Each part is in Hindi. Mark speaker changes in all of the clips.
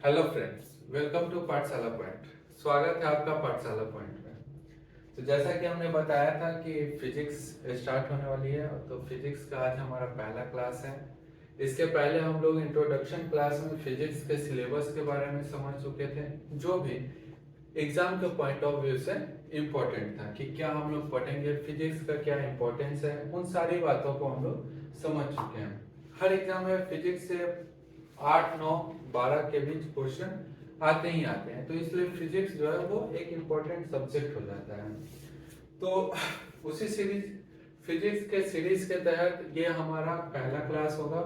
Speaker 1: हेलो फ्रेंड्स, वेलकम टू पाठशाला पॉइंट। स्वागत है आपका पाठशाला पॉइंट में। तो जैसा कि हमने बताया था कि फिजिक्स स्टार्ट होने वाली है, तो फिजिक्स का आज हमारा पहला क्लास है। इसके पहले हम लोग इंट्रोडक्शन क्लास में फिजिक्स के सिलेबस के बारे में समझ चुके थे, जो भी एग्जाम के पॉइंट ऑफ व्यू से इम्पोर्टेंट था कि क्या हम लोग पढ़ेंगे, फिजिक्स का क्या इम्पोर्टेंस है, उन सारी बातों को हम लोग समझ चुके हैं। हर एग्जाम में फिजिक्स से 8, 9, 12 के बीच क्वेश्चन आते ही आते हैं, तो इसलिए फिजिक्स जो है वो एक इम्पोर्टेंट सब्जेक्ट हो जाता है। तो उसी सीरीज फिजिक्स के सीरीज के तहत ये हमारा पहला क्लास होगा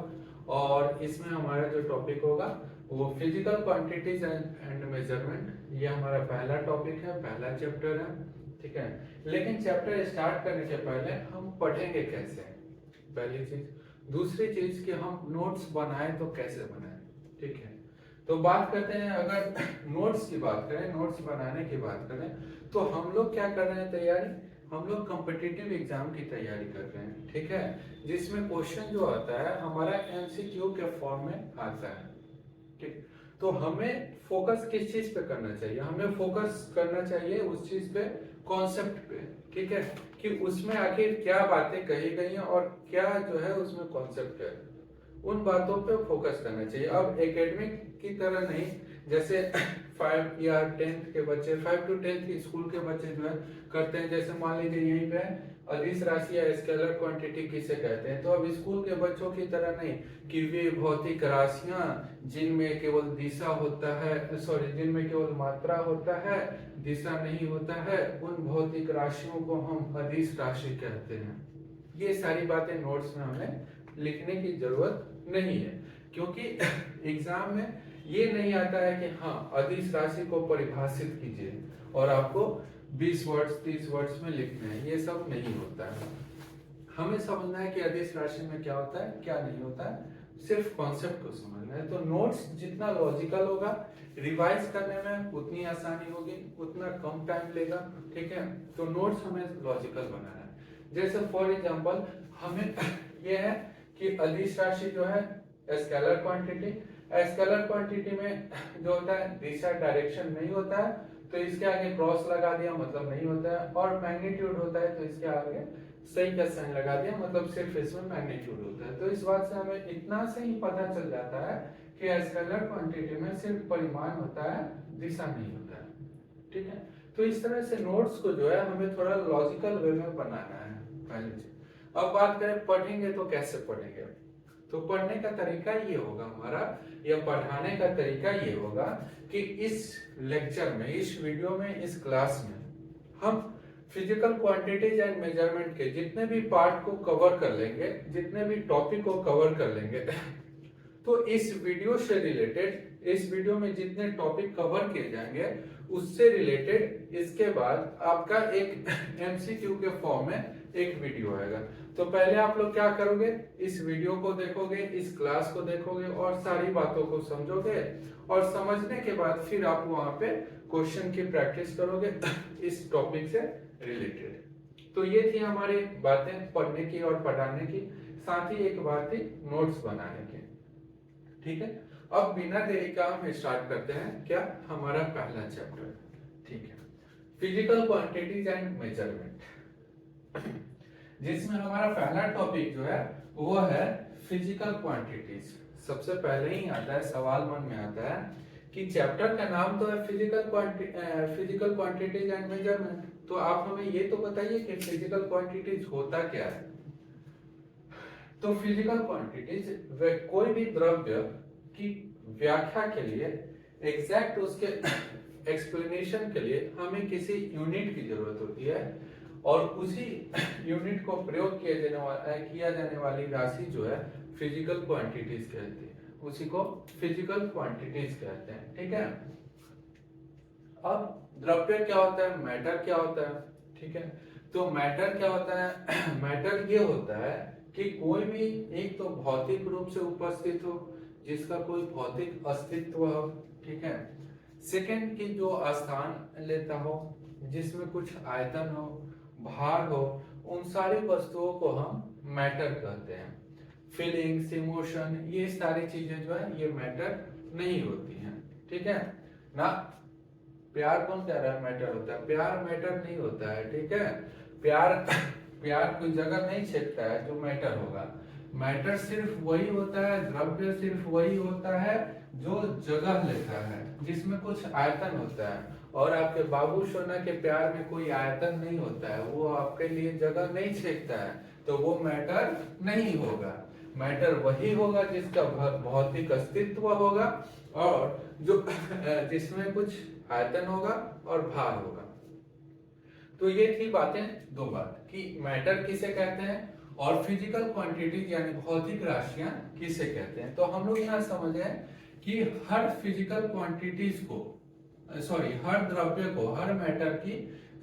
Speaker 1: और इसमें हमारा जो टॉपिक होगा वो फिजिकल क्वांटिटीज एंड मेजरमेंट। ये हमारा पहला टॉपिक है, पहला चैप्टर है, ठीक है। लेकिन चैप्टर स्टार्ट करने के पहले हम पढ़ेंगे कैसे, पहली चीज। दूसरी चीज कि हम नोट्स बनाए तो कैसे बनाए, ठीक है। तो बात करते हैं, अगर नोट्स की बात करें, नोट्स बनाने की बात करें, तो हम लोग क्या कर रहे हैं तैयारी, हम लोग कॉम्पिटिटिव एग्जाम की तैयारी कर रहे हैं, ठीक है। जिसमें क्वेश्चन जो आता है हमारा एमसीक्यू के फॉर्म में आता है, ठीक। तो हमें फोकस किस चीज पे करना चाहिए, हमें फोकस करना चाहिए उस चीज पे, कॉन्सेप्ट पे, ठीक है, कि उसमें आखिर क्या बातें कही गई हैं और क्या जो है उसमें कॉन्सेप्ट है, उन बातों पे फोकस करना चाहिए। अब एकेडमिक की तरह नहीं, जैसे 5 या 10th के बच्चे, 5 to 10th स्कूल के बच्चे जो है करते हैं। जैसे मान लीजिए यहीं पे अदिश राशि या स्केलर क्वांटिटी किसे कहते हैं, तो अब स्कूल के बच्चों की तरह नहीं कि वे भौतिक राशियां जिनमें केवल दिशा होता है, सॉरी, जिनमें केवल मात्रा होता है, दिशा नहीं होता है, उन भौतिक राशियों को हम अदिश राशि कहते हैं। ये सारी बातें नोट्स में हमें लिखने की जरूरत नहीं है, क्योंकि एग्जाम में ये नहीं आता है कि हाँ अदिश राशि को परिभाषित कीजिए और आपको 20 वर्ड्स 30 वर्ड्स में लिखना है, ये सब नहीं होता है। हमें समझना है कि अदिश राशि में क्या होता है क्या नहीं होता है, सिर्फ कॉन्सेप्ट को समझना है। तो नोट्स जितना लॉजिकल होगा, रिवाइज करने में उतनी आसानी होगी, उतना कम टाइम लेगा, ठीक है। तो नोट्स हमें लॉजिकल बनाना है। जैसे फॉर एग्जांपल हमें यह है कि अदिश राशि जो है स्केलर क्वांटिटी, स्केलर क्वांटिटी में जो होता है दिशा डायरेक्शन नहीं होता है, तो इसके आगे क्रॉस लगा दिया मतलब नहीं होता है, और मैग्नीट्यूड होता है तो इसके आगे सही का साइन लगा दिया मतलब सिर्फ इसमें मैग्नीट्यूड होता है। तो इस बात से हमें इतना से ही पता चल जाता है कि स्केलर क्वांटिटी में सिर्फ परिमाण होता है, दिशा नहीं होता है, ठीक है। तो इस तरह से नोट्स को जो है हमें थोड़ा लॉजिकल वे में बनाना है, पहली चीज। अब बात करें पढ़ेंगे तो कैसे पढ़ेंगे, तो पढ़ने का तरीका ये होगा हमारा, या पढ़ाने का तरीका ये होगा कि इस लेक्चर में, इस वीडियो में, इस क्लास में हम फिजिकल क्वांटिटीज एंड मेजरमेंट के जितने भी पार्ट को कवर कर लेंगे, जितने भी टॉपिक को कवर कर लेंगे तो इस वीडियो से रिलेटेड, इस वीडियो में जितने टॉपिक कवर किए जाएंगे उससे रिलेटेड इसके बाद आपका एक एमसीक्यू के फॉर्म में एक वीडियो आएगा। तो पहले आप लोग क्या करोगे, इस वीडियो को देखोगे, इस क्लास को देखोगे और सारी बातों को समझोगे, और समझने के बाद फिर आप वहां पे क्वेश्चन की प्रैक्टिस करोगे इस टॉपिक से रिलेटेड। तो ये थी हमारी बातें पढ़ने की और पढ़ाने की, साथ ही एक बात थी नोट्स बनाने की, ठीक है। अब बिना देरी का हम स्टार्ट करते हैं क्या, हमारा पहला चैप्टर, ठीक है, फिजिकल क्वांटिटीज एंड मेजरमेंट, जिसमें हमारा पहला टॉपिक जो है वो है फिजिकल क्वांटिटीज। सबसे पहले ही आता है, सवाल मन में आता है कि चैप्टर का नाम तो है फिजिकल क्वांटिटीज एंड मेजरमेंट, तो आप हमें ये तो बताइए कि फिजिकल क्वांटिटीज होता क्या है। तो फिजिकल क्वांटिटीज कोई भी द्रव्य की व्याख्या के लिए, एग्जैक्ट उसके एक्सप्लेनेशन के लिए हमें किसी यूनिट की जरूरत होती है, और उसी यूनिट को प्रयोग किया जाने वाली राशि जो है फिजिकल क्वांटिटीज कहती है, उसी को फिजिकल क्वांटिटीज कहते हैं, ठीक है। अब द्रव्य क्या होता है, मैटर क्या होता है, ठीक है। तो मैटर क्या होता है मैटर ये होता है कि कोई भी एक तो भौतिक रूप से उपस्थित हो, जिसका कोई भौतिक अस्तित्व हो, ठीक है। सेकंड की जो स्थान लेता हो, जिसमें कुछ आयतन हो, भार हो, उन सारी वस्तुओं को हम मैटर कहते हैं। फीलिंग्स, इमोशन, ये सारी चीजें जो है ये मैटर नहीं होती हैं, ठीक है ना। प्यार कौन कह रहा है मैटर होता है? प्यार मैटर नहीं होता है, ठीक है। प्यार प्यार कोई जगह नहीं छेदता है जो मैटर होगा। मैटर सिर्फ वही होता है, द्रव्य सिर्फ वही होता है जो जगह लेता है, जिसमें कुछ आयतन होता है। और आपके बाबू सोना के प्यार में कोई आयतन नहीं होता है, वो आपके लिए जगह नहीं छेदता है, तो वो मैटर नहीं होगा। मैटर वही होगा जिसका भौतिक अस्तित्व होगा और जो जिसमें कुछ आयतन होगा और भार होगा। तो ये थी बातें, दो बात कि मैटर किसे कहते हैं और फिजिकल क्वांटिटीज यानी भौतिक राशियां किसे कहते हैं। तो हम लोग यहाँ समझ गए कि हर फिजिकल क्वांटिटीज को, सॉरी, हर द्रव्य को, हर मैटर की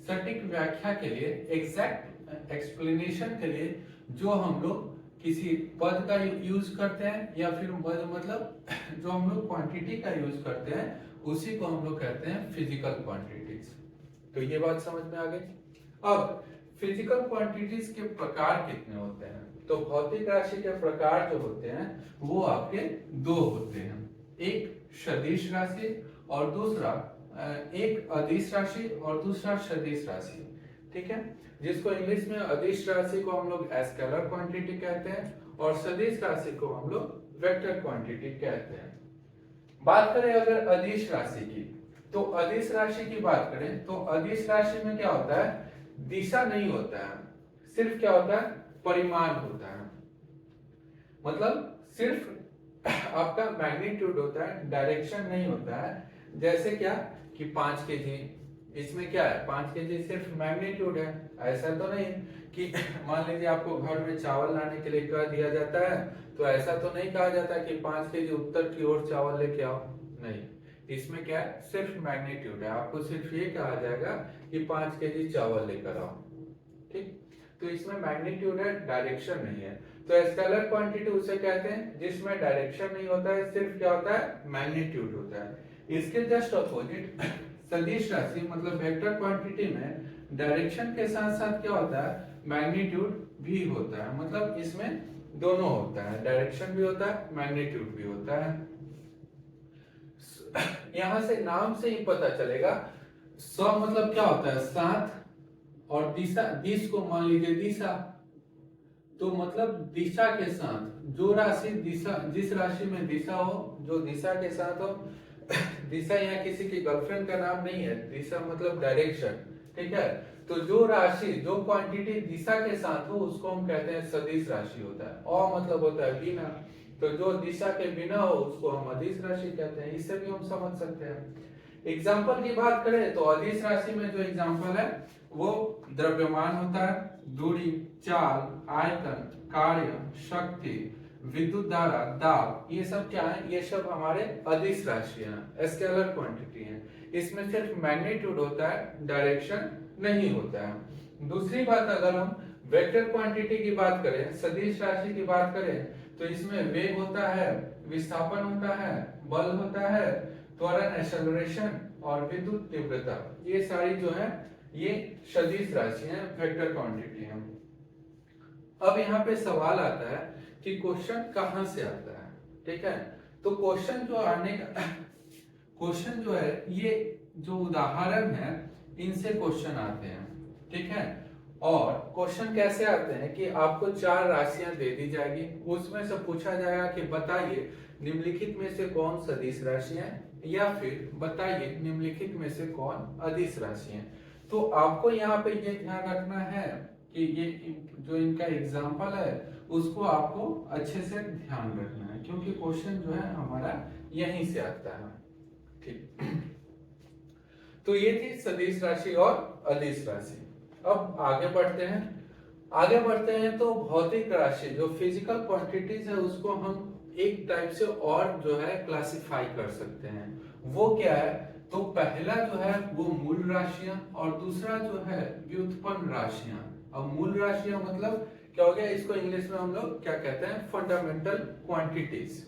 Speaker 1: सटीक व्याख्या के लिए, एग्जैक्ट एक्सप्लेनेशन के लिए जो हम लोग किसी पद का यूज करते हैं या फिर पद मतलब जो हम लोग क्वांटिटी का यूज करते हैं उसी को हम लोग कहते हैं फिजिकल क्वांटिटीज। तो ये बात समझ में आ गई। अब फिजिकल क्वांटिटीज के प्रकार कितने होते हैं? तो भौतिक राशि के प्रकार जो होते हैं वो आपके दो होते हैं, एक सदिश राशि और दूसरा एक अदिश राशि और दूसरा सदिश राशि, ठीक है। जिसको इंग्लिश में अदिश राशि को हम लोग स्केलर क्वांटिटी कहते हैं और सदिश राशि को हम लोग वेक्टर क्वांटिटी कहते हैं। बात करें अगर अदिश राशि की, तो अदिश राशि की बात करें तो अदिश राशि में क्या होता है, दिशा नहीं होता है, सिर्फ क्या होता है, परिमाण होता है। मतलब सिर्फ आपका मैग्नीट्यूड होता है, डायरेक्शन नहीं होता है। जैसे क्या कि 5 केजी, इसमें क्या है, 5 केजी सिर्फ मैग्नीट्यूड है। ऐसा तो नहीं कि मान लीजिए आपको घर में चावल लाने के लिए कह दिया जाता है तो ऐसा तो नहीं कहा जाता कि 5 केजी उत्तर की ओर चावल लेके आओ, नहीं। इसमें क्या है, सिर्फ मैग्नीट्यूड है। आपको सिर्फ ये कहा जाएगा कि 5 केजी चावल लेकर आओ, ठीक। तो इसमें मैग्नीट्यूड है, डायरेक्शन नहीं है। तो स्केलर क्वांटिटी उसे कहते हैं जिसमें डायरेक्शन नहीं होता है, सिर्फ क्या होता है, मैग्नीट्यूड होता है। इसके जस्ट अपोजिट सदिश राशि मतलब वेक्टर क्वांटिटी में डायरेक्शन के साथ साथ क्या होता है, मैग्नीट्यूड भी होता है। मतलब इसमें दोनों होता है, डायरेक्शन भी होता है, मैग्नीट्यूड भी होता है। यहां से नाम से ही पता चलेगा, स मतलब क्या होता है, साथ, और दिशा, दिश को मान लीजिए दिशा, तो मतलब दिशा के साथ जो राशि दिशा, जिस राशि में दिशा हो, जो दिशा के साथ हो। दिशा यहाँ किसी की गर्लफ्रेंड का नाम नहीं है, दिशा मतलब डायरेक्शन, ठीक है। तो जो राशि, जो क्वांटिटी दिशा के साथ हो उसको हम कहते हैं सदिश राशि होता है। और मतलब होता है बिना, तो जो दिशा के बिना हो उसको हम अदिश राशि कहते हैं। इससे भी हम समझ सकते हैं। एग्जाम्पल की बात करें तो अदिश राशि में जो एग्जाम्पल है वो द्रव्यमान होता है, दूरी, चाल, आयतन, कार्य, शक्ति, विद्युत धारा, दाब, ये सब क्या है, ये सब हमारे अदिश राशियां, स्केलर क्वांटिटी हैं। इसमें सिर्फ मैग्नीट्यूड होता है, डायरेक्शन नहीं होता है। दूसरी बात, अगर हम वेक्टर क्वांटिटी की बात करें, सदिश राशि की बात करें, तो इसमें वेग होता है, विस्थापन होता है, बल होता है, त्वरण एक्सेलरेशन और विद्युत तीव्रता, ये सारी जो है ये सदिश राशियां, वेक्टर क्वांटिटी हैं। अब यहाँ पे सवाल आता है कि क्वेश्चन कहाँ से आता है, ठीक है। तो क्वेश्चन जो आने का क्वेश्चन जो है, ये जो उदाहरण है इनसे क्वेश्चन आते हैं, ठीक है। और क्वेश्चन कैसे आते हैं कि आपको 4 राशियां दे दी जाएगी, उसमें से पूछा जाएगा कि बताइए निम्नलिखित में से कौन सदिश राशि है, या फिर बताइए निम्नलिखित में से कौन अदिश राशि है। तो आपको यहाँ पे ये ध्यान रखना है कि ये जो इनका एग्जाम्पल है उसको आपको अच्छे से ध्यान रखना है, क्योंकि क्वेश्चन जो है हमारा यहीं से आता है, ठीक। तो ये थी सदिश राशि और अदिश राशि। अब आगे बढ़ते हैं तो भौतिक राशि जो फिजिकल क्वांटिटीज है उसको हम एक टाइप से और जो है क्लासिफाई कर सकते हैं। वो क्या है, तो पहला जो है वो मूल राशियां और दूसरा जो है व्युत्पन्न राशियां। अब मूल राशियां मतलब क्या हो गया, इसको इंग्लिश में हम लोग क्या कहते हैं, फंडामेंटल क्वांटिटीज।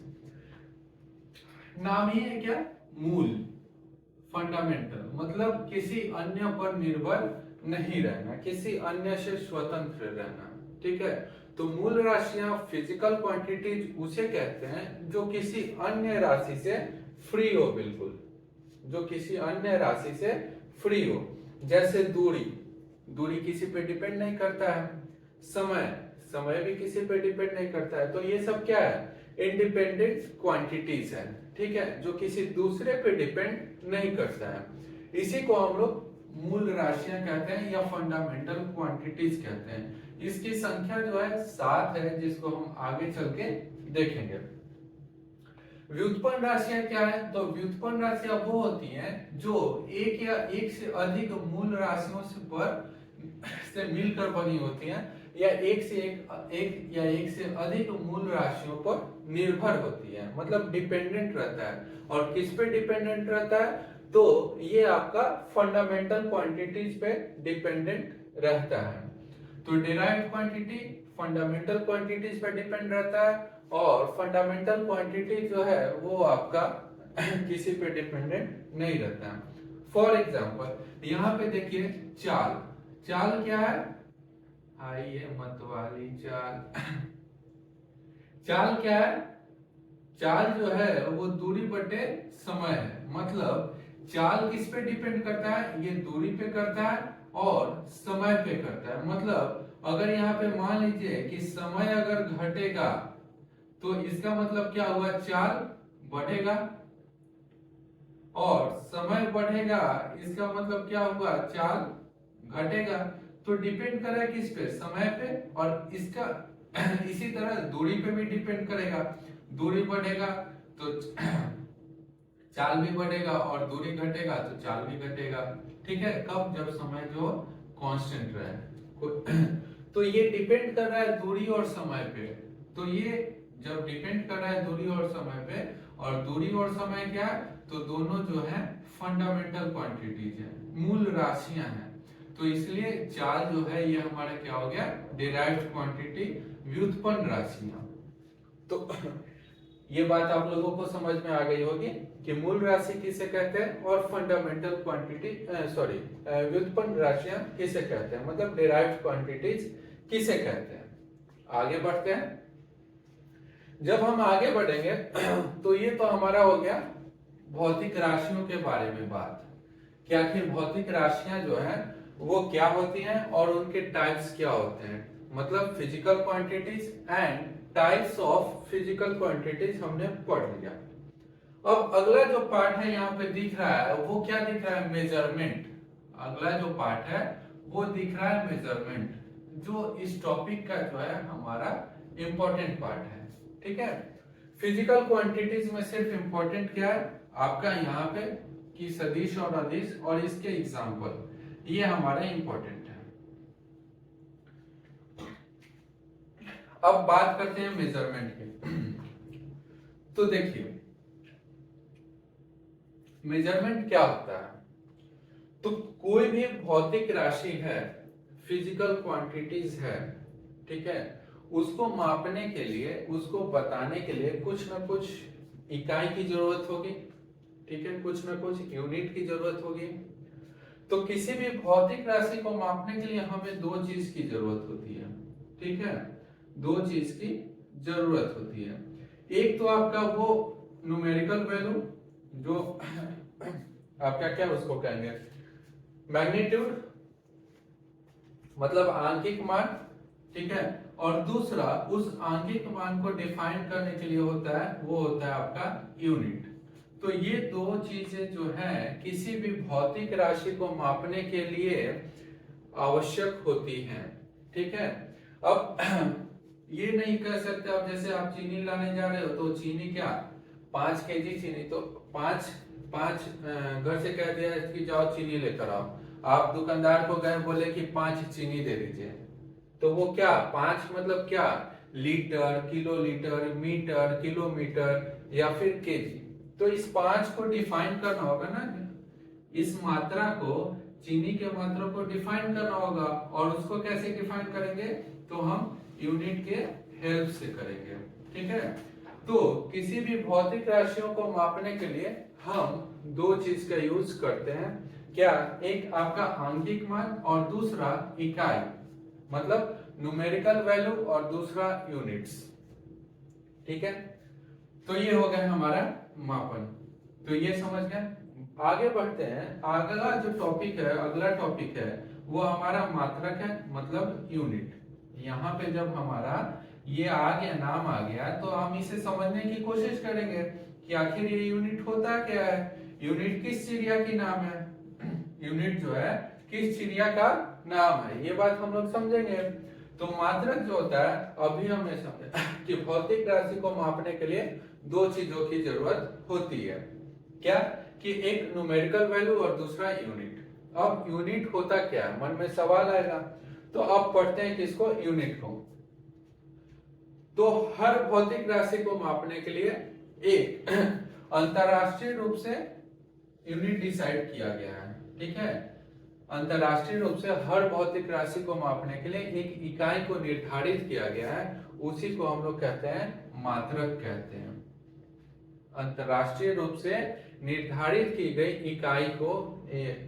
Speaker 1: नाम ही है क्या, मूल, फंडामेंटल मतलब किसी अन्य पर निर्भर नहीं रहना, किसी अन्य से स्वतंत्र रहना, ठीक है। तो मूल राशियां, फिजिकल क्वांटिटीज उसे कहते हैं जो किसी अन्य राशि से फ्री हो, बिल्कुल, जो किसी अन्य राशि से फ्री हो। जैसे दूरी, दूरी किसी पे डिपेंड नहीं करता है। समय, समय भी किसी पे डिपेंड नहीं करता है। तो ये सब क्या है, इंडिपेंडेंट क्वांटिटीज है, ठीक है, जो किसी दूसरे पे डिपेंड नहीं करता है। इसी को हम लोग मूल राशियां कहते हैं या फंडामेंटल क्वांटिटीज कहते हैं। इसकी संख्या जो है 7 है, जिसको हम आगे चल के देखेंगे। व्युत्पन्न राशियां क्या है, तो व्युत्पन्न राशियां वो होती हैं जो एक या एक से अधिक मूल राशियों से मिलकर बनी होती हैं, या एक या एक से अधिक मूल राशियों पर निर्भर होती है, मतलब डिपेंडेंट रहता है। और किस पे डिपेंडेंट रहता है, तो ये आपका फंडामेंटल क्वांटिटीज पे डिपेंडेंट रहता है। तो डिराइव्ड क्वांटिटी फंडामेंटल क्वांटिटीज पे डिपेंड रहता है, और फंडामेंटल क्वांटिटी जो है वो आपका किसी पे डिपेंडेंट नहीं रहता है। फॉर एग्जाम्पल यहाँ पे देखिए चाल, चाल क्या है, आइए मतवाली चाल चाल क्या है, चाल जो है वो दूरी बटे समय है। मतलब चाल किस पे डिपेंड करता है, ये दूरी पे करता है और समय पे करता है। मतलब अगर यहाँ पे मान लीजिए कि समय अगर घटेगा तो इसका मतलब क्या हुआ, चाल बढ़ेगा, और समय बढ़ेगा इसका मतलब क्या हुआ, चाल घटेगा। तो डिपेंड कर रहा है किस पे, समय पे, और इसका इसी तरह दूरी पे भी डिपेंड करेगा। दूरी बढ़ेगा तो चाल भी बढ़ेगा, और दूरी घटेगा तो चाल भी घटेगा। ठीक है, कब, जब समय जो कांस्टेंट रहे। तो ये डिपेंड कर रहा है दूरी और समय पे। तो ये जब डिपेंड कर रहा है दूरी और समय पे, और दूरी और समय क्या है, तो दोनों जो है फंडामेंटल क्वांटिटीज है, मूल राशियां हैं। तो इसलिए चाल जो है ये हमारा क्या हो गया, डिराइव्ड क्वांटिटी, व्युत्पन्न राशियां। तो ये बात आप लोगों को समझ में आ गई होगी कि मूल राशि किसे कहते हैं और फंडामेंटल क्वांटिटी व्युत्पन्न राशियां किसे कहते हैं, मतलब डिराइव्ड क्वांटिटीज किसे कहते हैं। आगे बढ़ते हैं। जब हम आगे बढ़ेंगे तो ये तो हमारा हो गया भौतिक राशियों के बारे में बात, कि आखिर भौतिक राशियां जो है वो क्या होती हैं और उनके टाइप्स क्या होते हैं, मतलब physical quantities and types of physical quantities हमने पढ़ लिया। अब अगला जो पार्ट है यहाँ पे दिख रहा है, वो क्या दिख रहा है, मेजरमेंट। अगला जो पार्ट है वो दिख रहा है मेजरमेंट, जो इस टॉपिक का जो है हमारा इंपॉर्टेंट पार्ट है। ठीक है, फिजिकल क्वांटिटीज में सिर्फ इंपॉर्टेंट क्या है आपका यहाँ पे, कि सदिश और अदिश और इसके एग्जाम्पल, ये हमारा इंपॉर्टेंट है। अब बात करते हैं मेजरमेंट की। तो देखिए मेजरमेंट क्या होता है, तो कोई भी भौतिक राशि है, फिजिकल क्वांटिटीज है, ठीक है, उसको मापने के लिए, उसको बताने के लिए कुछ ना कुछ इकाई की जरूरत होगी, ठीक है, कुछ ना कुछ यूनिट की जरूरत होगी। तो किसी भी भौतिक राशि को मापने के लिए हमें दो चीज की जरूरत होती है, ठीक है, दो चीज की जरूरत होती है। एक तो आपका वो न्यूमेरिकल वैल्यू, जो आपका क्या उसको कहेंगे, मैग्नीट्यूड, मतलब आंकिक मान, ठीक है, और दूसरा उस आंकिक मान को डिफाइन करने के लिए होता है, वो होता है आपका यूनिट। तो ये दो चीजें जो हैं किसी भी भौतिक राशि को मापने के लिए आवश्यक होती हैं। ठीक है, अब ये नहीं कह सकते आप, जैसे आप चीनी लाने जा रहे हो तो चीनी क्या 5 केजी चीनी, तो पांच घर से कह दिया कि जाओ चीनी लेकर आओ, आप दुकानदार को गए बोले कि 5 चीनी दे दीजिए, तो वो क्या 5 मतलब क्या, लीटर, किलोलीटर, मीटर, किलोमीटर या फिर केजी। तो इस 5 को डिफाइन करना होगा ना, इस मात्रा को, चीनी के मात्रा को डिफाइन करना होगा, और उसको कैसे डिफाइन करेंगे, तो हम यूनिट के हेल्प से करेंगे। ठीक है, तो किसी भी भौतिक राशियों को मापने के लिए हम दो चीज का यूज करते हैं, क्या, एक आपका आंकिक मान और दूसरा इकाई, मतलब न्यूमेरिकल वैल्यू, और दूसरा यूनिट्स। ठीक है, तो ये हो गया हमारा मापन। तो ये समझ गए आगे बढ़ते हैं। अगला जो टॉपिक है, अगला टॉपिक है वो हमारा मात्रक है, मतलब यूनिट। यहाँ पे जब हमारा ये आ गया, नाम आ गया, तो हम इसे समझने की कोशिश करेंगे कि आखिर ये यूनिट होता क्या है, यूनिट किस चिड़िया की नाम है, यूनिट जो है किस चिड़िया का नाम है, ये बात हम लोग समझेंगे। तो मात्रक जो होता है, अभी हमने समझा कि भौतिक राशि को मापने के लिए दो चीजों की जरूरत होती है। क्या? कि एक न्यूमेरिकल वैल्यू और दूसरा यूनिट। अब यूनिट होता क्या है, मन में सवाल आएगा। तो अब पढ़ते हैं किसको, यूनिट को। तो हर भौतिक राशि को मापने के लिए एक अंतरराष्ट्रीय रूप से यूनिट डिसाइड किया गया है। ठीक है, अंतरराष्ट्रीय रूप से हर भौतिक राशि को मापने के लिए एक इकाई को निर्धारित किया गया है, उसी को हम लोग कहते हैं मात्रक कहते हैं। अंतरराष्ट्रीय रूप से निर्धारित की गई इकाई को,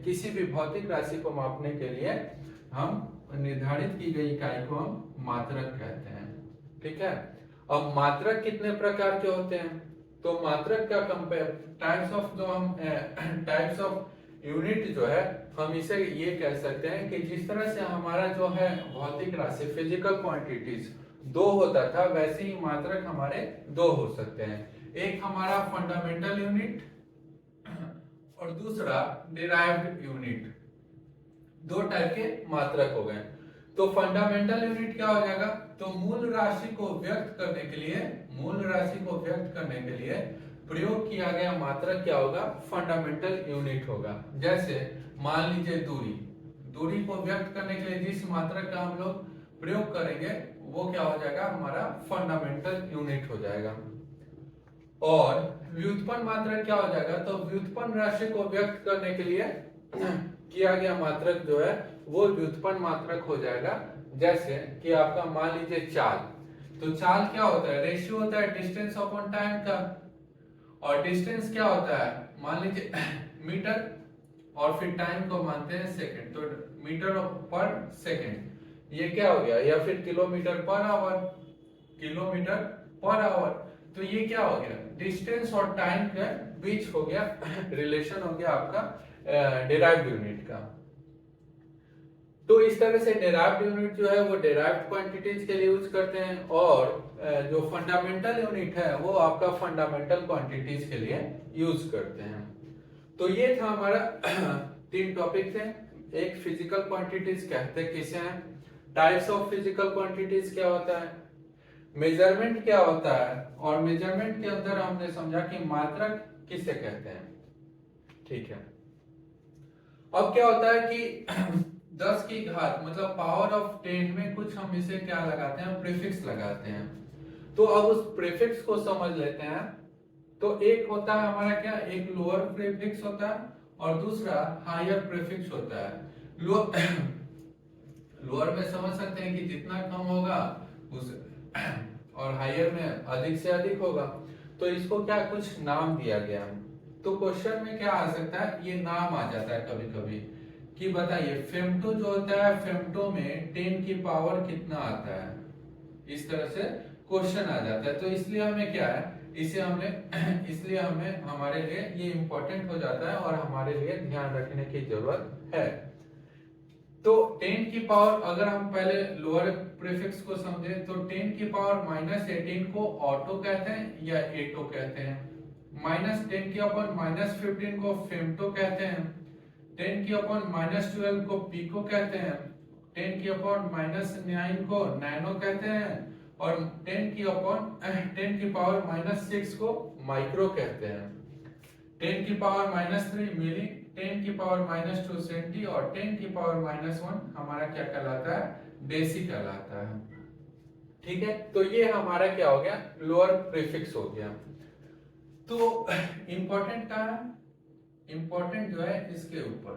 Speaker 1: किसी भी भौतिक राशि को मापने के लिए हम निर्धारित की गई इकाई को हम मात्रक कहते हैं। ठीक है, अब मात्रक कितने प्रकार के होते हैं? तो मात्रक का टाइप्स ऑफ, जो हम टाइप्स ऑफ यूनिट जो है, हम इसे ये कह सकते हैं कि जिस तरह से हमारा जो है भौतिक राशि, फिजिकल क्वांटिटीज दो होता था, वैसे ही मात्रक हमारे दो हो सकते हैं। एक हमारा फंडामेंटल यूनिट और दूसरा डिराइव्ड यूनिट। दो टाइप के मात्रक हो गए। तो फंडामेंटल यूनिट क्या हो जाएगा? तो मूल राशि को व्यक्त करने के लिए, मूल राशि को व्यक्त करने के लिए प्रयोग किया गया मात्रक क्या होगा? फंडामेंटल यूनिट होगा। जैसे मान लीजिए दूरी, दूरी को व्यक्त करने के लिए जिस मात्रक का हम लोग प्रयोग करेंगे वो क्या हो जाएगा? हमारा फंडामेंटल यूनिट हो जाएगा। और व्युत्पन्न मात्रक क्या हो जाएगा? तो व्युत्पन्न राशि को व्यक्त करने के लिए किया गया मात्रक जो है वो व्युत्पन्न मात्रक हो जाएगा। जैसे कि आपका मान लीजिए चाल, तो चाल क्या होता है? रेशियो होता है डिस्टेंस अपॉन टाइम का। और डिस्टेंस क्या होता है? मान लीजिए मीटर, और फिर टाइम को मानते हैं सेकंड, तो मीटर पर सेकंड, ये क्या हो गया? या फिर kilometre per hour, kilometre per hour. तो ये क्या हो गया? डिस्टेंस और टाइम के बीच हो गया रिलेशन, हो गया आपका डिराइव्ड यूनिट का। तो इस तरह से डिराइव्ड यूनिट जो है वो डिराइव्ड क्वांटिटीज के लिए यूज करते हैं, और जो फंडामेंटल यूनिट है वो आपका फंडामेंटल क्वांटिटीज के लिए यूज करते हैं। तो ये था हमारा तीन टॉपिक थे। एक फिजिकल क्वांटिटीज कहते किसे हैं, टाइप्स ऑफ फिजिकल क्वांटिटीज क्या होता है, मेजरमेंट क्या होता है, और मेजरमेंट के अंदर हमने समझा कि मात्रक किसे कहते हैं। ठीक है, अब क्या होता है कि 10 की घात मतलब पावर ऑफ 10 में कुछ हम इसे क्या लगाते हैं? प्रीफिक्स लगाते हैं। तो अब उस प्रीफिक्स को समझ लेते हैं। तो एक होता है हमारा क्या, एक लोअर प्रीफिक्स होता है और दूसरा हायर प्रीफिक्स होता है। लोअर में समझ सकते हैं कि जितना कम होगा उस और हायर में अधिक से अधिक होगा। तो इसको क्या कुछ नाम दिया गया। तो क्वेश्चन में क्या आ सकता है, ये नाम आ जाता है कभी कभी कि बताइए फेम्टो जो होता है, फेम्टो में 10 की पावर कितना आता है, इस तरह से क्वेश्चन आ जाता है। तो इसलिए हमें क्या है, इसे हमने इसलिए हमें हमारे लिए ये इंपॉर्टेंट हो जाता है और हमारे लिए ध्यान रखने की जरूरत है। तो 10 की पावर, अगर हम पहले लोअर प्रीफिक्स को समझे, तो 10 की पावर -18 को ऑटो कहते हैं या एटो कहते हैं, -10 की अपन -15 को फेम्टो कहते हैं, 10 की अपन -12 को पिको कहते हैं, 10 की अपन -9 को नैनो कहते हैं, और 10 की पावर -6 को माइक्रो कहते हैं, 10 की पावर -3 मिली, 10 की पावर -2 सेंटी, और 10 की पावर -1 हमारा क्या कहलाता है? डेसी कहलाता है। ठीक है, तो ये हमारा क्या हो गया? लोअर प्रीफिक्स हो गया। तो इंपॉर्टेंट कहाँ है? इंपॉर्टेंट जो है इसके ऊपर,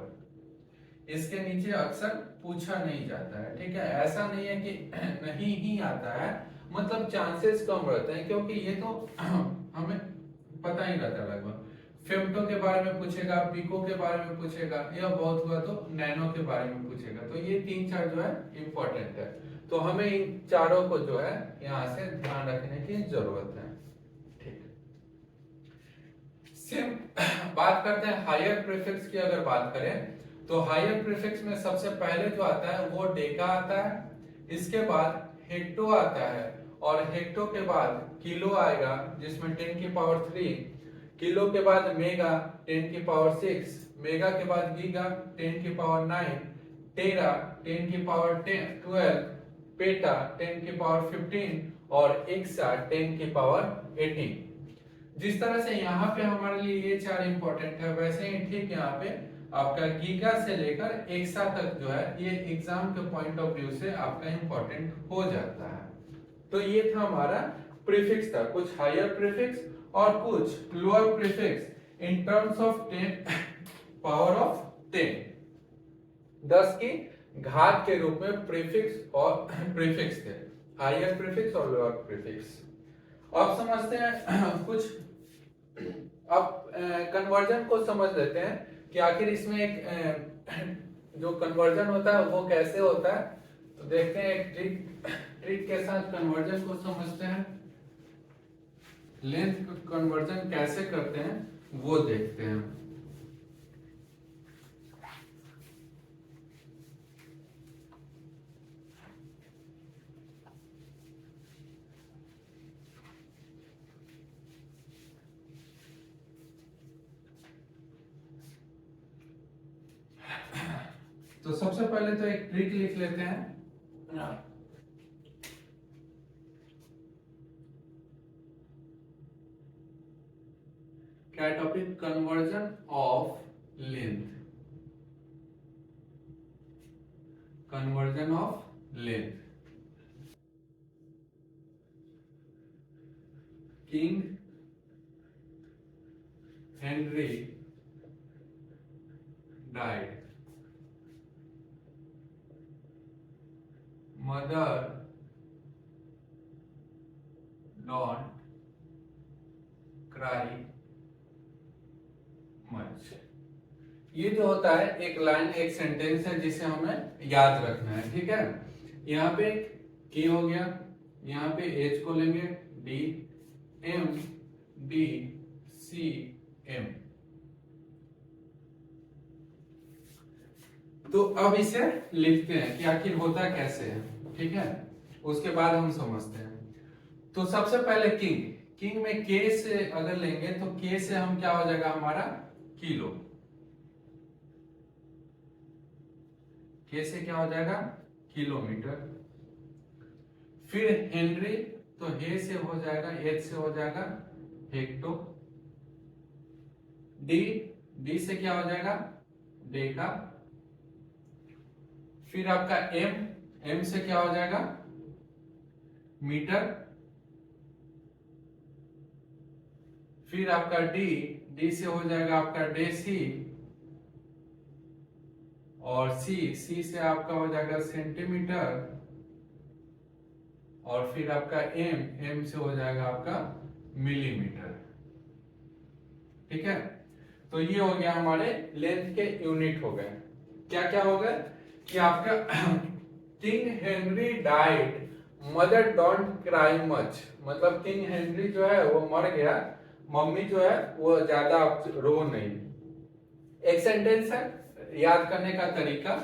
Speaker 1: इसके नीचे अक्सर पूछा नहीं जाता है। ठीक है, ऐसा नहीं है कि नहीं ही आता है, मतलब चांसेस कम रहते हैं, क्योंकि ये तो हमें पता ही रहता है लगभग। फेम्टो के बारे में पूछेगा, पिको के बारे में पूछेगा, या बहुत हुआ तो नैनो के बारे में पूछेगा। तो ये 3-4 जो है इंपॉर्टेंट है, तो हमें इन चारों को जो है यहाँ से ध्यान रखने की जरूरत है। ठीक, बात करते हैं हायर प्रीफिक्स की। अगर बात करें तो हायर प्रीफिक्स में सबसे पहले जो आता है वो डेका आता है, इसके बाद हेक्टो आता है, और हेक्टो के बाद किलो आएगा जिसमें 10 की पावर 3, किलो के बाद मेगा 10 की पावर 6, मेगा के बाद गीगा 10 की पावर 9, टेरा 10 की पावर 12, पेटा 10 की पावर 15 और एक्सा 10 की पावर 18। जिस तरह से यहाँ पे हमारे लिए ये चार इंपॉर्टेंट है, वैसे ही ठीक यहाँ पे आपका गीगा से लेकर एक्सा तक जो है ये एग्जाम के पॉइंट ऑफ व्यू से आपका इंपॉर्टेंट हो जाता है। तो ये था हमारा प्रीफिक्स था, कुछ हायर प्रीफिक्स और कुछ lower prefix in terms of 10 power of 10, 10 की घात के रूप में प्रीफिक्स और प्रीफिक्स थे, हायर प्रीफिक्स और लोअर प्रीफिक्स। अब समझते हैं कुछ, अब कन्वर्जन को समझ लेते हैं कि आखिर इसमें एक जो कन्वर्जन होता है वो कैसे होता है। तो देखते हैं एक ट्रिक के साथ कन्वर्जन को समझते हैं, लेंथ कन्वर्जन कैसे करते हैं वो देखते हैं। तो सबसे पहले तो एक ट्रिक लिख लेते हैं। क्या topic? Conversion of length, conversion of length. King Henry died, mother don't cry much. ये जो होता है एक लाइन, एक सेंटेंस है जिसे हमें याद रखना है, ठीक है। यहाँ पे के हो गया, यहाँ पे एच को लेंगे D, M D C M. तो अब इसे लिखते हैं कि आखिर होता कैसे है, ठीक है। उसके बाद हम समझते हैं। तो सबसे पहले किंग, किंग में के से अगर लेंगे तो के से हम क्या हो जाएगा हमारा किलो, के से क्या हो जाएगा किलोमीटर। फिर हेनरी, तो हे से हो जाएगा, एच से हो जाएगा हेक्टो। डी, डी से क्या हो जाएगा डेका। फिर आपका एम, एम से क्या हो जाएगा मीटर। फिर आपका डी, डी से हो जाएगा आपका डेसी। और सी, सी से आपका हो जाएगा सेंटीमीटर। और फिर आपका एम, एम से हो जाएगा आपका मिलीमीटर, ठीक है। तो ये हो गया हमारे लेंथ के यूनिट हो गए। क्या क्या हो गए कि आपका king Henry died, mother don't cry much, मतलब किंग हेनरी जो है वो मर गया, मम्मी जो है वो ज्यादा रो नहीं। एक सेंटेंस है, याद करने का तरीका,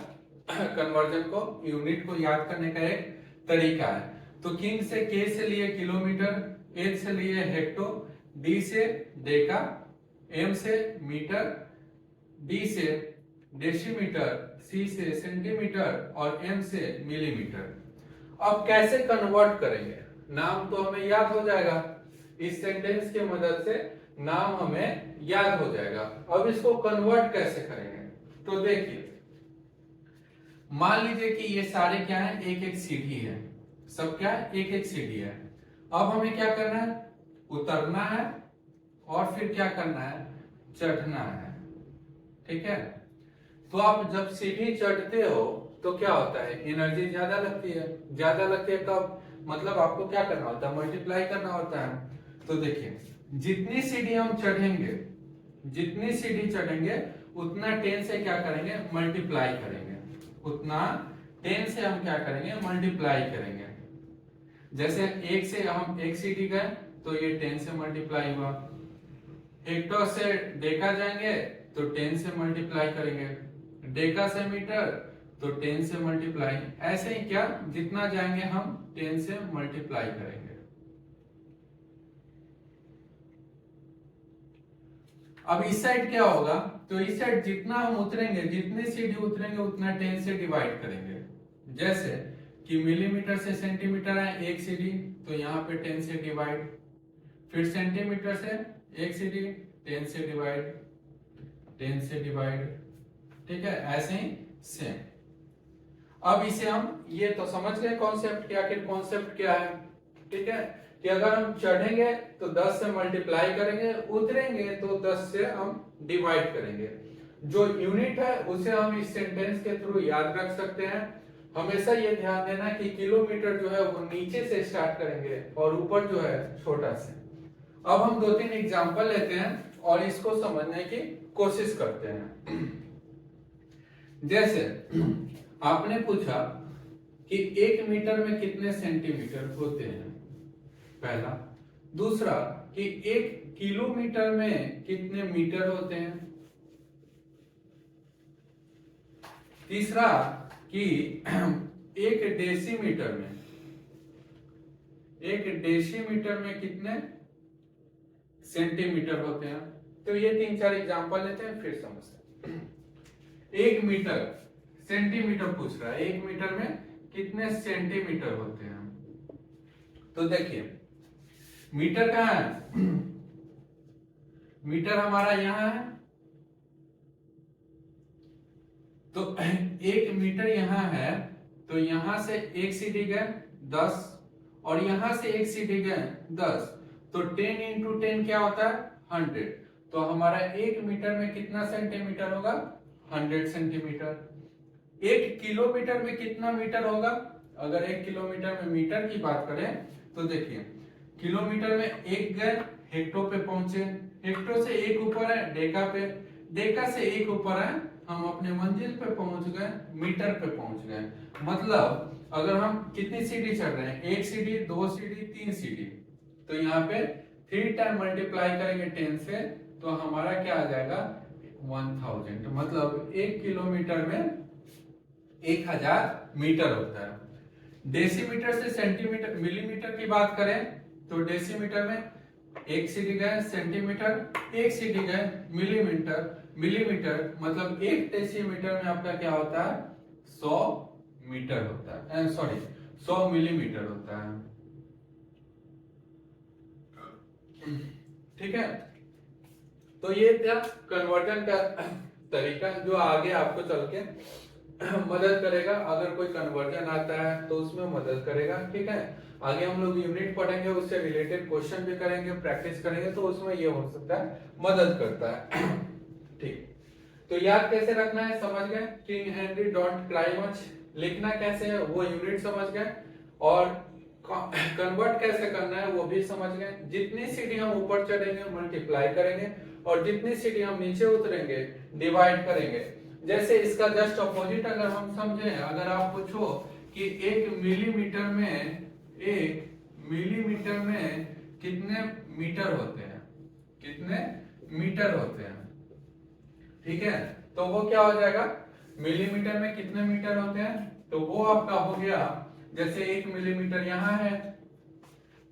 Speaker 1: कन्वर्जन को, यूनिट को याद करने का एक तरीका है। तो किंग से के से लिए किलोमीटर, एच से लिए हेक्टो, डी से डेका, एम से मीटर, डी से डेसीमीटर, सी से सेंटीमीटर और एम से मिलीमीटर। अब कैसे कन्वर्ट करेंगे? नाम तो हमें याद हो जाएगा, इस सेंटेंस की मदद से नाम हमें याद हो जाएगा। अब इसको कन्वर्ट कैसे करेंगे? तो देखिए, मान लीजिए कि ये सारे क्या है, एक एक सीढ़ी है, सब क्या है एक एक सीढ़ी है। अब हमें क्या करना है, उतरना है और फिर क्या करना है, चढ़ना है, ठीक है। तो आप जब सीढ़ी चढ़ते हो तो क्या होता है, एनर्जी ज्यादा लगती है, ज्यादा लगती है कब, मतलब आपको क्या करना होता है, मल्टीप्लाई करना होता है। तो देखिए, जितनी सीढ़ी हम चढ़ेंगे, जितनी सीढ़ी चढ़ेंगे उतना 10 से क्या करेंगे, मल्टीप्लाई करेंगे, उतना 10 से हम क्या करेंगे, मल्टीप्लाई करेंगे। जैसे एक से हम एक सीढ़ी गए तो ये 10 से मल्टीप्लाई हुआ, हेक्टर से डेका जाएंगे तो 10 से मल्टीप्लाई करेंगे, डेका से मीटर तो 10 से मल्टीप्लाई, ऐसे ही क्या जितना जाएंगे हम 10 से मल्टीप्लाई करेंगे। अब इस साइड क्या होगा, तो इस साइड जितना हम उतरेंगे, जितनी सीढ़ी उतरेंगे उतना 10 से डिवाइड करेंगे। जैसे कि मिलीमीटर से सेंटीमीटर है एक सीढ़ी, तो यहाँ पे 10 से डिवाइड, फिर सेंटीमीटर से एक सीढ़ी 10 से डिवाइड, 10 से डिवाइड, ठीक है, ऐसे ही सेम। अब इसे हम ये तो समझ गए कॉन्सेप्ट, कि आखिर कॉन्सेप्ट क्या है, ठीक है, कि अगर हम चढ़ेंगे तो 10 से मल्टीप्लाई करेंगे, उतरेंगे तो 10 से हम डिवाइड करेंगे। जो यूनिट है उसे हम इस सेंटेंस के थ्रू याद रख सकते हैं। हमेशा ये ध्यान देना कि किलोमीटर जो है वो नीचे से स्टार्ट करेंगे और ऊपर जो है छोटा से। अब हम 2-3 एग्जांपल लेते हैं और इसको समझने की कोशिश करते हैं। जैसे आपने पूछा कि 1 मीटर में कितने सेंटीमीटर होते हैं, पहला। दूसरा कि 1 किलोमीटर में कितने मीटर होते हैं। तीसरा कि 1 डेसीमीटर में कितने सेंटीमीटर होते हैं। तो ये 3-4 एग्जांपल लेते हैं, फिर समझते हैं। 1 मीटर, सेंटीमीटर पूछ रहा है, 1 मीटर में कितने सेंटीमीटर होते हैं। तो देखिए मीटर कहाँ है, मीटर हमारा यहां है, तो 1 मीटर यहां है, तो यहां से 1 सीढ़ी गए 10 और यहां से 1 सीढ़ी गए 10, तो 10 इंटू 10 क्या होता है 100। तो हमारा 1 मीटर में कितना सेंटीमीटर होगा 100 सेंटीमीटर। 1 किलोमीटर में कितना मीटर होगा, अगर 1 किलोमीटर में मीटर की बात करें तो देखिए किलोमीटर में 1 गए हेक्टो पे पहुंचे, हेक्टो से 1 ऊपर है डेका पे, डेका से 1 ऊपर है हम अपने मंजिल पे पहुंच गए, मीटर पे पहुंच गए। मतलब अगर हम कितनी सीढ़ी चढ़ रहे हैं, 1 सीढ़ी 2 सीढ़ी 3 सीढ़ी, तो यहाँ पे 3 टाइम मल्टीप्लाई करेंगे 10 से, तो हमारा क्या आ जाएगा 1000। मतलब 1 किलोमीटर में 1000 मीटर होता है। डेसीमीटर से सेंटीमीटर मिलीमीटर की बात करें तो डेसीमीटर में 1 सीढ़ी गए सेंटीमीटर, 1 सीढ़ी गए मिलीमीटर, मिलीमीटर मतलब 1 डेसीमीटर में आपका क्या होता है 100 मीटर होता है, सॉरी 100 मिलीमीटर होता है, ठीक है। तो ये था कन्वर्जन का तरीका जो आगे आपको चल के मदद करेगा, अगर कोई कन्वर्जन आता है तो उसमें मदद करेगा, ठीक है। आगे हम लोग यूनिट पढ़ेंगे, उससे रिलेटेड क्वेश्चन भी करेंगे, प्रैक्टिस करेंगे, तो उसमें ये हो सकता है मदद करता है, ठीक। तो याद कैसे रखना है समझ गए, king Henry don't cry much लिखना कैसे है वो यूनिट समझ गए, और कन्वर्ट कैसे करना है वो भी समझ गए। जितनी सीढ़ी हम ऊपर चढ़ेंगे मल्टीप्लाई करेंगे और जितनी सीढ़ी हम नीचे उतरेंगे डिवाइड करेंगे। जैसे इसका जस्ट अपोजिट अगर हम समझें, अगर आप पूछो कि 1 मिलीमीटर में कितने मीटर होते हैं, कितने मीटर होते हैं, ठीक है, तो वो क्या हो जाएगा मिलीमीटर में कितने मीटर होते हैं, तो वो आपका हो गया जैसे 1 मिलीमीटर यहाँ है,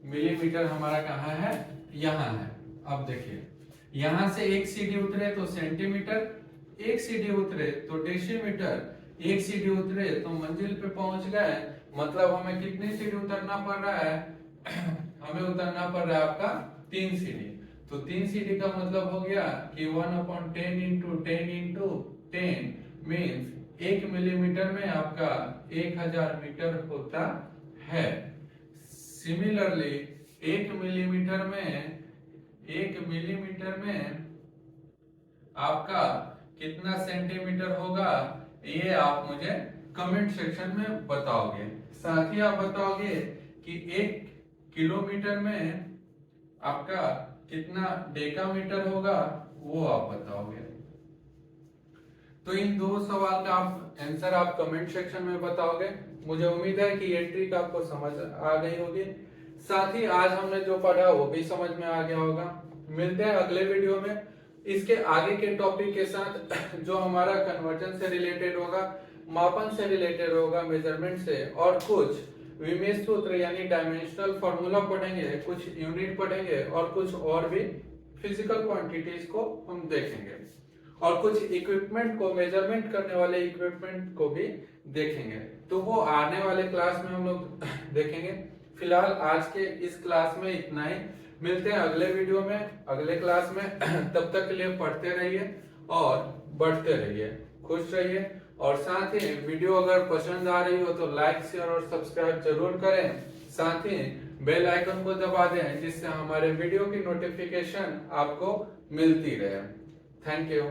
Speaker 1: मिलीमीटर हमारा कहाँ है यहाँ है। अब देखिए यहां से 1 सीढ़ी उतरे तो सेंटीमीटर, 1 सीढ़ी उतरे तो डेसीमीटर, 1 सीढ़ी उतरे तो मंजिल पे पहुंच गए। मतलब हमें कितनी सीढ़ी उतरना पड़ रहा है हमें उतरना पड़ रहा है आपका 3 सीढ़ी। तो 3 सीढ़ी का मतलब हो गया कि 1/10 इंटू 10 इंटू 10 मीन्स 1 मिलीमीटर में आपका 1000 मीटर होता है। सिमिलरली 1 मिलीमीटर में आपका कितना सेंटीमीटर होगा ये आप मुझे कमेंट सेक्शन में बताओगे। साथ ही आप बताओगे कि 1 किलोमीटर में आपका कितना डेकामीटर होगा वो आप बताओगे। तो इन 2 सवाल का आप आंसर आप कमेंट सेक्शन में बताओगे। मुझे उम्मीद है कि ये ट्रिक आपको समझ आ गई होगी। साथ ही आज हमने जो पढ़ा वो भी समझ में आ गया होगा। मिलते हैं अगले वीडियो में इसके आगे के टॉपिक के साथ, जो हमारा कन्वर्जन से रिलेटेड होगा, मापन से रिलेटेड होगा, मेजरमेंट से, और कुछ विमेय सूत्र यानी डायमेंशनल फॉर्मूला पढ़ेंगे, कुछ यूनिट पढ़ेंगे और कुछ और भी फिजिकल क्वांटिटीज को हम देखेंगे और कुछ इक्विपमेंट को, मेजरमेंट करने वाले इक्विपमेंट को भी देखेंगे। तो वो आने वाले क्लास में हम लोग देखेंगे। फिलहाल आज के इस क्लास में इतना ही। मिलते हैं अगले वीडियो में, अगले क्लास में। तब तक के लिए पढ़ते रहिए और बढ़ते रहिए, खुश रहिए। और साथ ही वीडियो अगर पसंद आ रही हो तो लाइक, शेयर और सब्सक्राइब जरूर करें। साथ ही बेल आइकन को दबा दें जिससे हमारे वीडियो की नोटिफिकेशन आपको मिलती रहे। Thank you.